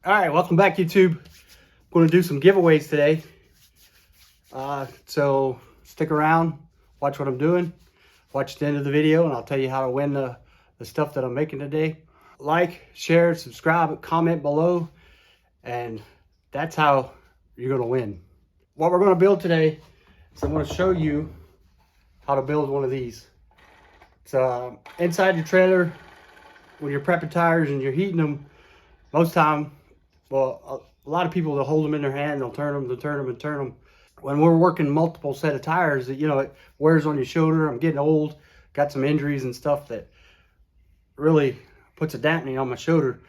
All right, welcome back, YouTube. I'm going to do some giveaways today. So stick around, watch what I'm doing, watch the end of the video, and I'll tell you how to win the stuff that I'm making today. Like, share, subscribe, comment below, and that's how you're going to win. What we're going to build today is I'm going to show you how to build one of these. It's inside your trailer when you're prepping tires and you're heating them. Most time, well, a lot of people, they'll hold them in their hand, they'll turn them, and turn them. When we're working multiple set of tires, you know, it wears on your shoulder. I'm getting old, got some injuries and stuff that really puts a dampening on my shoulder.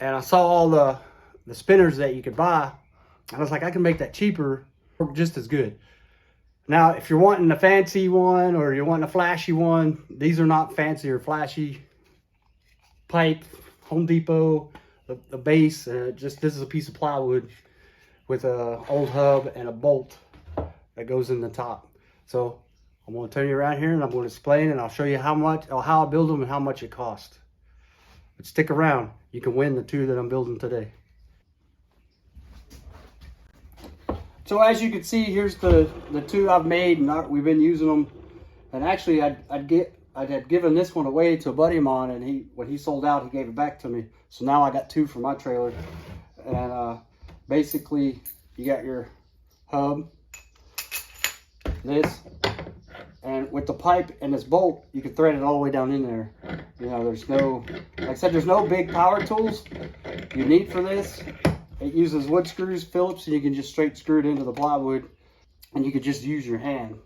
And I saw all the spinners that you could buy, and I was like, I can make that cheaper, or just as good. Now, if you're wanting a fancy one or you're wanting a flashy one, these are not fancy or flashy. Pipe, Home Depot, the base, this is a piece of plywood with a old hub and a bolt that goes in the top. So I'm going to turn you around here and I'm going to explain, and I'll show you how I build them and how much it costs. But stick around, you can win the two that I'm building today. So as you can see, here's the two I've made, and we've been using them. And actually, I had given this one away to a buddy of mine, and when he sold out, he gave it back to me. So now I got two for my trailer. And basically, you got your hub, this, and with the pipe and this bolt, you can thread it all the way down in there. You know, there's no, like I said, there's no big power tools you need for this. It uses wood screws, Phillips, and you can just straight screw it into the plywood, and you can just use your hand,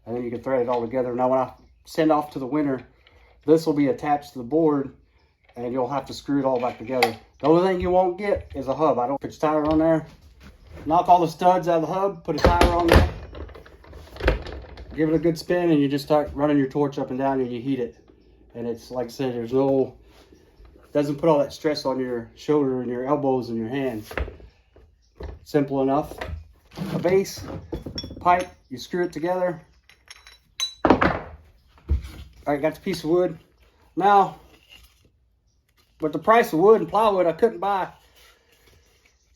and then you can thread it all together. Now, when I send off to the winter, this will be attached to the board, and you'll have to screw it all back together. The only thing you won't get is a hub. I don't put your tire on there. Knock all the studs out of the hub, put a tire on there, give it a good spin, and you just start running your torch up and down, and you heat it. And it's, like I said, doesn't put all that stress on your shoulder and your elbows and your hands. Simple enough. A base, pipe, you screw it together. All right, got the piece of wood. Now, with the price of wood and plywood, I couldn't buy.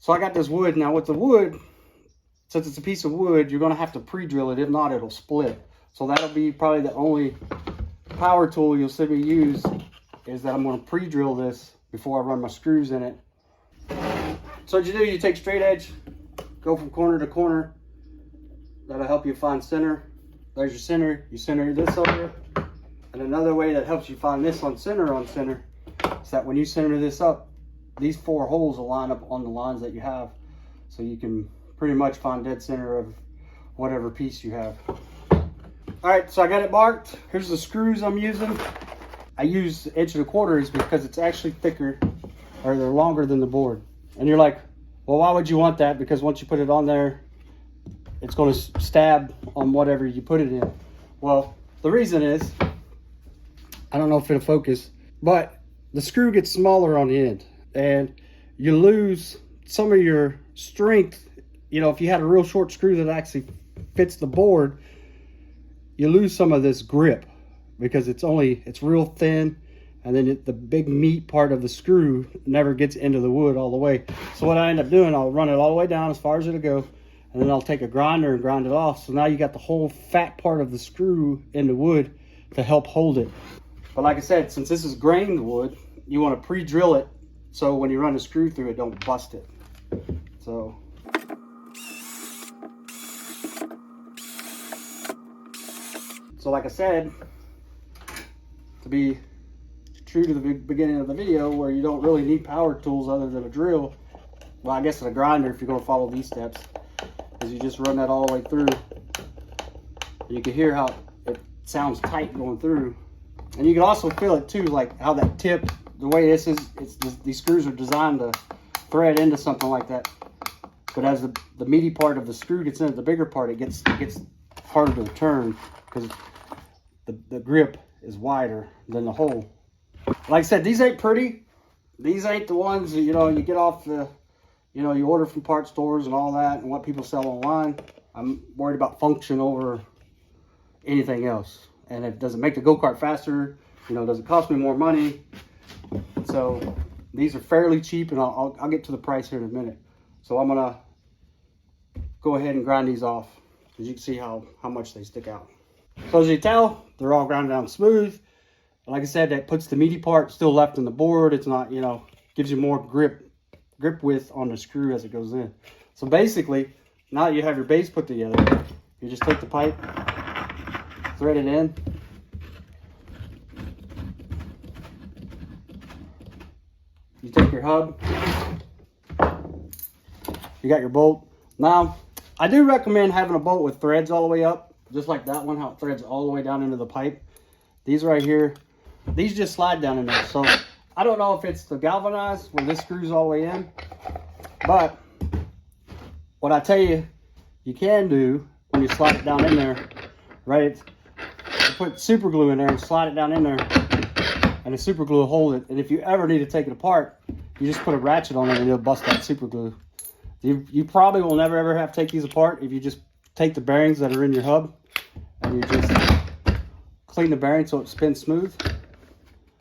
So I got this wood. Now with the wood, since it's a piece of wood, you're gonna have to pre-drill it. If not, it'll split. So that'll be probably the only power tool you'll see me use, is that I'm gonna pre-drill this before I run my screws in it. So what you do, you take straight edge, go from corner to corner. That'll help you find center. There's your center. You center this over. And another way that helps you find this on center is that when you center this up, these four holes will line up on the lines that you have. So you can pretty much find dead center of whatever piece you have. All right, so I got it marked. Here's the screws I'm using. I use 1.25 because it's actually thicker, or they're longer than the board. And you're like, well, why would you want that? Because once you put it on there, it's going to stab on whatever you put it in. Well, the reason is, I don't know if it'll focus, but the screw gets smaller on the end, and you lose some of your strength. You know, if you had a real short screw that actually fits the board, you lose some of this grip, because it's real thin, and then the big meat part of the screw never gets into the wood all the way. So what I end up doing, I'll run it all the way down as far as it'll go, and then I'll take a grinder and grind it off. So now you got the whole fat part of the screw in the wood to help hold it. But like I said, since this is grained wood, you want to pre-drill it so when you run the screw through it, don't bust it. So like I said, to be true to the beginning of the video, where you don't really need power tools other than a drill, well, I guess a grinder if you're going to follow these steps, is you just run that all the way through. You can hear how it sounds tight going through, and you can also feel it too, like how that tip, the way this is, these screws are designed to thread into something like that. But as the meaty part of the screw gets into the bigger part, it gets harder to turn, because the grip is wider than the hole. Like I said, these ain't pretty. These ain't the ones that, you know, you get off the, you know, you order from part stores and all that, and what people sell online. I'm worried about function over anything else. And it doesn't make the go-kart faster, you know, does it cost me more money? So These are fairly cheap, and I'll get to the price here in a minute. So I'm gonna go ahead and grind these off, as you can see how much they stick out. So as you tell, they're all ground down smooth. Like I said, that puts the meaty part still left in the board. It's not, you know, gives you more grip width on the screw as it goes in. So basically, now that you have your base put together, you just take the pipe, thread it in. You take your hub. You got your bolt. Now, I do recommend having a bolt with threads all the way up, just like that one, how it threads all the way down into the pipe. These right here, these just slide down in there. So I don't know if it's the galvanized where this screws all the way in, but what I tell you, you can do when you slide it down in there, right? You put super glue in there and slide it down in there, and the super glue will hold it. And if you ever need to take it apart, you just put a ratchet on it and it'll bust that super glue. You probably will never ever have to take these apart if you just take the bearings that are in your hub and you just clean the bearing so it spins smooth.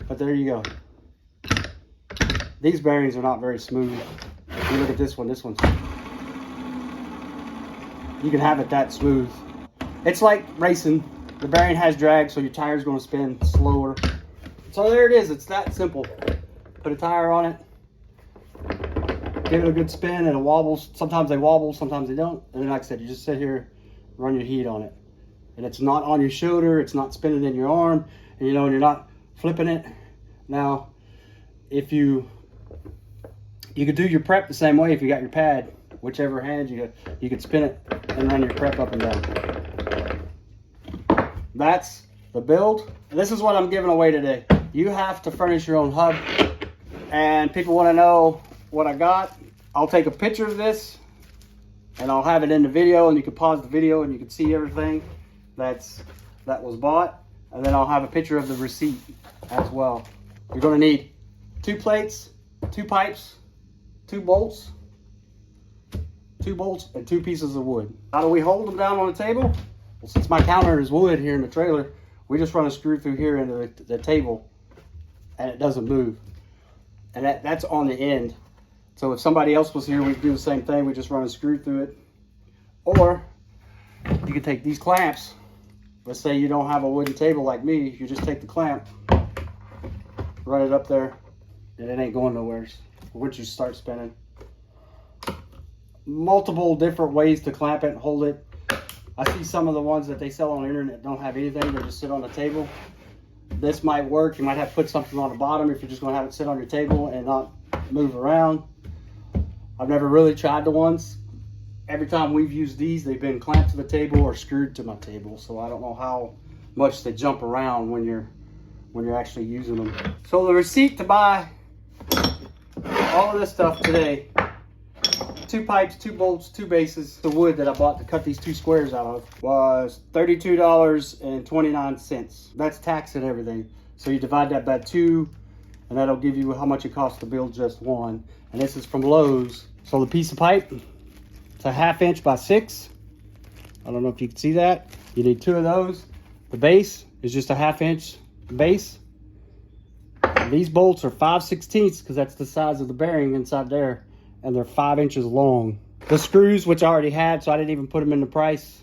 But there you go. These bearings are not very smooth. If you look at this one's, you can have it that smooth. It's like racing. The bearing has drag, so your tire's going to spin slower. So there it is. It's that simple. Put a tire on it. Give it a good spin, and it wobbles. Sometimes they wobble, sometimes they don't. And then, like I said, you just sit here, run your heat on it. And it's not on your shoulder. It's not spinning in your arm. And, you know, and you're not flipping it. Now, if you could do your prep the same way if you got your pad. Whichever hand you could spin it and run your prep up and down. That's the build. And this is what I'm giving away today. You have to furnish your own hub. And people want to know what I got. I'll take a picture of this and I'll have it in the video, and you can pause the video and you can see everything that was bought. And then I'll have a picture of the receipt as well. You're going to need 2 plates, 2 pipes, 2 bolts, and 2 pieces of wood. How do we hold them down on the table? Well, since my counter is wood here in the trailer, we just run a screw through here into the table and it doesn't move. And that's on the end. So if somebody else was here, we'd do the same thing. We just run a screw through it. Or you could take these clamps. Let's say you don't have a wooden table like me. You just take the clamp, run it up there, and it ain't going nowhere once you start spinning. Multiple different ways to clamp it and hold it. I see some of the ones that they sell on the internet don't have anything. They just sit on the table. This might work. You might have to put something on the bottom if you're just going to have it sit on your table and not move around. I've never really tried the ones. Every time we've used these, they've been clamped to the table or screwed to my table. So I don't know how much they jump around when you're actually using them. So the receipt to buy all of this stuff today: 2 pipes, 2 bolts, 2 bases. The wood that I bought to cut these 2 squares out of was $32.29. That's tax and everything. So you divide that by 2, and that'll give you how much it costs to build just one. And this is from Lowe's. So the piece of pipe, it's a 1/2 inch by 6. I don't know if you can see that. You need 2 of those. The base is just a 1/2 inch base. And these bolts are 5/16 because that's the size of the bearing inside there. And they're 5 inches long. The screws, which I already had, so I didn't even put them in the price.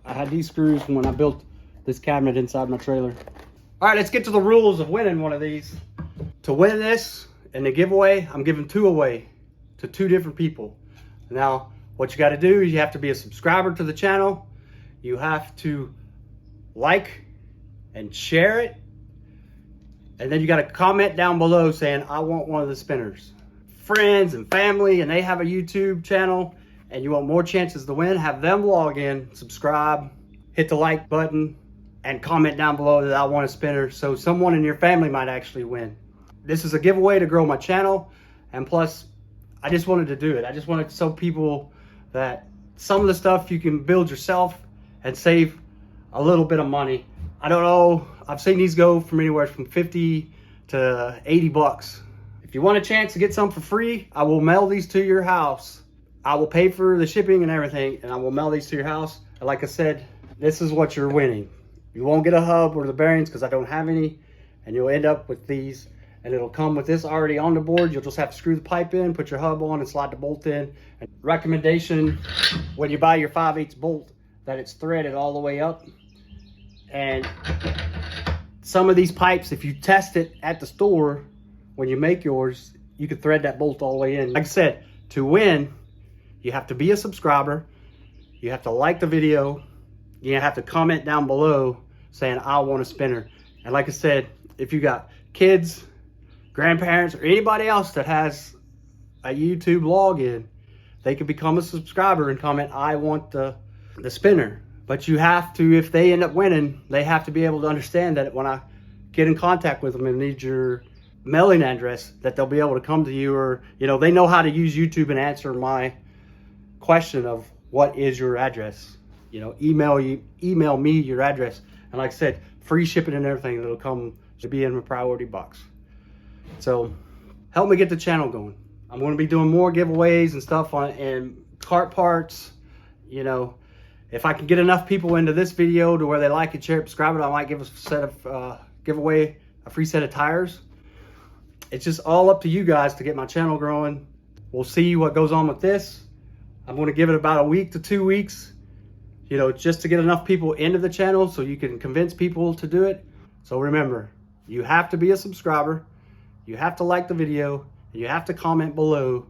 I had these screws from when I built this cabinet inside my trailer. All right, let's get to the rules of winning one of these. To win this in the giveaway, I'm giving 2 away to 2 different people. Now, what you got to do is you have to be a subscriber to the channel. You have to like and share it. And then you got to comment down below saying, I want one of the spinners. Friends and family, and they have a YouTube channel, and you want more chances to win, have them log in, subscribe, hit the like button, and comment down below that I want a spinner, so someone in your family might actually win. This is a giveaway to grow my channel, and plus, I just wanted to do it. I just wanted to show people that some of the stuff you can build yourself and save a little bit of money. I don't know, I've seen these go from anywhere from 50 to 80 bucks. If you want a chance to get some for free, I will mail these to your house. I will pay for the shipping and everything, and I will mail these to your house. And like I said, this is what you're winning. You won't get a hub or the bearings because I don't have any, and you'll end up with these. and it'll come with this already on the board. You'll just have to screw the pipe in, put your hub on, and slide the bolt in. And recommendation when you buy your 5/8 bolt that it's threaded all the way up. And some of these pipes, if you test it at the store when you make yours, you can thread that bolt all the way in. Like I said, to win, you have to be a subscriber, you have to like the video, you have to comment down below saying I want a spinner. And like I said, if you got kids, grandparents, or anybody else that has a YouTube login, they can become a subscriber and comment I want the spinner. But you have to, if they end up winning, they have to be able to understand that when I get in contact with them and need your mailing address, that they'll be able to come to you, or they know how to use YouTube and answer my question of what is your address. Email me your address, and like I said, free shipping and everything. That'll come to be in my priority box. So help me get the channel going. I'm going to be doing more giveaways and stuff and cart parts. If I can get enough people into this video to where they like it, share it, subscribe it, I might give give away a free set of tires. It's just all up to you guys to get my channel growing. We'll see what goes on with this. I'm going to give it about a week to 2 weeks, just to get enough people into the channel so you can convince people to do it. So remember, you have to be a subscriber, you have to like the video, and you have to comment below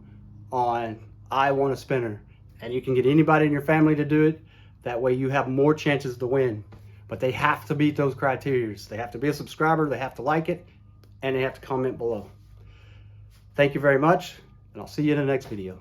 on I want a spinner. And you can get anybody in your family to do it. That way you have more chances to win. But they have to meet those criteria. They have to be a subscriber, they have to like it, and they have to comment below. Thank you very much, and I'll see you in the next video.